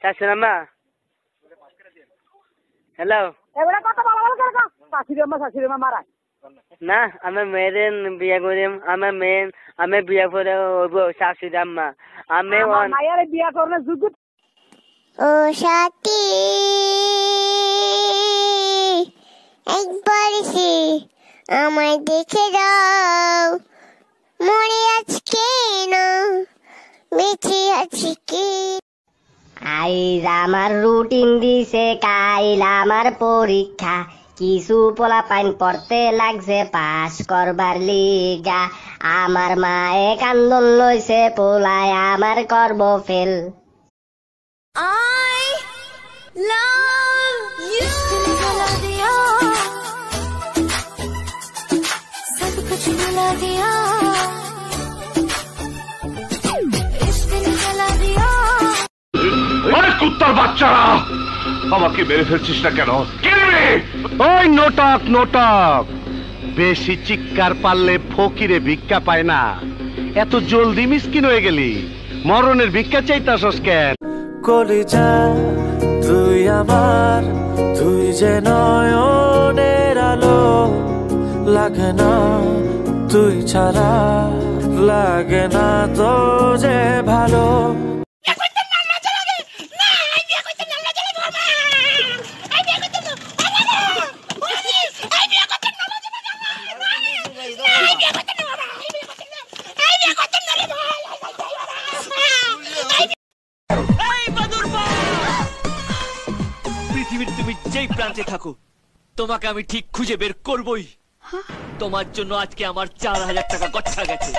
শাশুড়াম্মা hello এবারে কত ভালো ভালো করে শাশুড়িমা মারা না আমি মেয়েরে বিয়ে করিম আমি বিয়ে করে হইব শাশুড়াম্মা আমি মায়ের বিয়ে করলে যোগ্য ও সাথী একবার এসে আমায় দেখে দাও মরে আজকে না বেঁচে আছি কি আইজ আমার রুটিন দিছে কাইল আমার পরীক্ষা কিছু পোলা পাইন পড়তে লাগছে পাস করবার লিগা আমার মায়ে কান্দন লইছে পোলায় আমার করব ফেল I love you भुला दिया सब कुछ भुला दिया इश्क ने जला दिया अरे कुत्तार बाच्चारा আমাকে মেরে ফেলছিস না কেন ওই নোটক বেশি চিৎকার পারলে ফকিরে ভিক্ষা পায় না এত জলদি মিসকিন হয়ে গেলি মরণের ভিক্ষা চাইতাছস কেন কলিজা তুই আমার তুই যে নয়নের আলো লাগে না তুই ছাড়া লাগে না তো যে ভালো পৃথিবীর তুমি যেই প্রান্তে থাকো তোমাকে আমি ঠিক খুঁজে বের করবই তোমার জন্য আজকে আমার 4000 টাকা গচ্ছা গেছে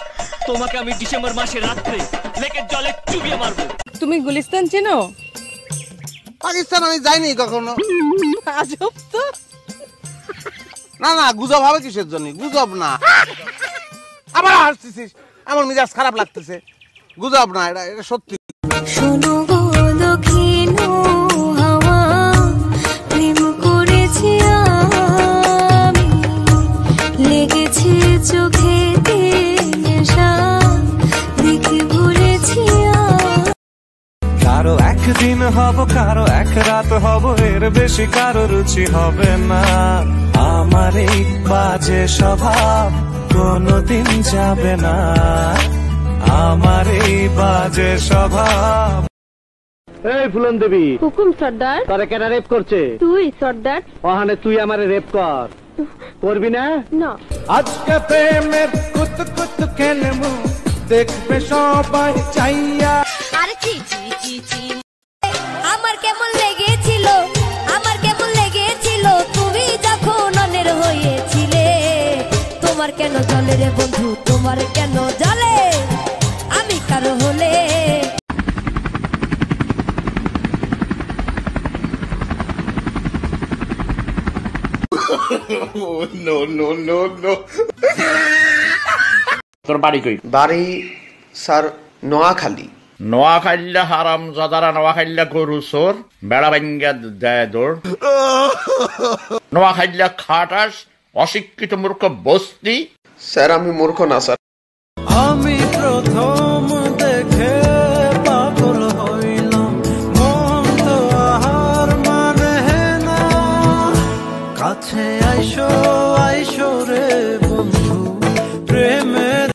তোমাকে আমি ডিসেম্বর মাসের রাত্রে লেকের জলে চুবিয়ে মারবো তুমি গুলিস্তান চেনো পাকিস্তান আমি যাইনি কখনো আজব তো না না গুজব হবে কিসের জন্য গুজব না আবার হাসতেছিস আমার মিজাজ খারাপ লাগতেছে গুজব না এটা সত্যি শোনো গো দক্ষিণ হাওয়া প্রেম করেছি আমি লেগেছে চোখেতে নেশা দেখে ভুলেছি কারো একদিন হব কারো এক রাত হব এর বেশি কারো রুচি হবে না আমার এই বাজে স্বভাব কোনদিন যাবে না আমার এই বাজে স্বভাব এই ফুলন দেবী হুকুম সর্দার তোরে কেন রেপ করছে তুই সর্দার ওখানে তুই আমারে রেপ করবি না না আজকে প্রেমের কুত কুত খেলবো দেখবে সবাই চাইয়া আর চি চি চি চি আমার কেমন লেগেছিল তুমি যখন অনের হয়েছিলে তোমার কেন জলে রে বন্ধু তোমার কেন জলে আমি কারো হলে নো তোর বাড়ি কই বাড়ি স্যার নোয়াখালী নোয়াখাইল্লা হারাম জাদারা নোয়াখাইল্লা গরু চোর বেড়া ভাঙ্গা দেয় দৌড় নোয়াখাইল্লা খাটাস অশিক্ষিত মূর্খ বস্তি স্যার আমি মূর্খ না স্যার আমি প্রথম দেখে পাগল হইলাম মন তো আহার মানে না কাছে আইসো রে বন্ধু প্রেমের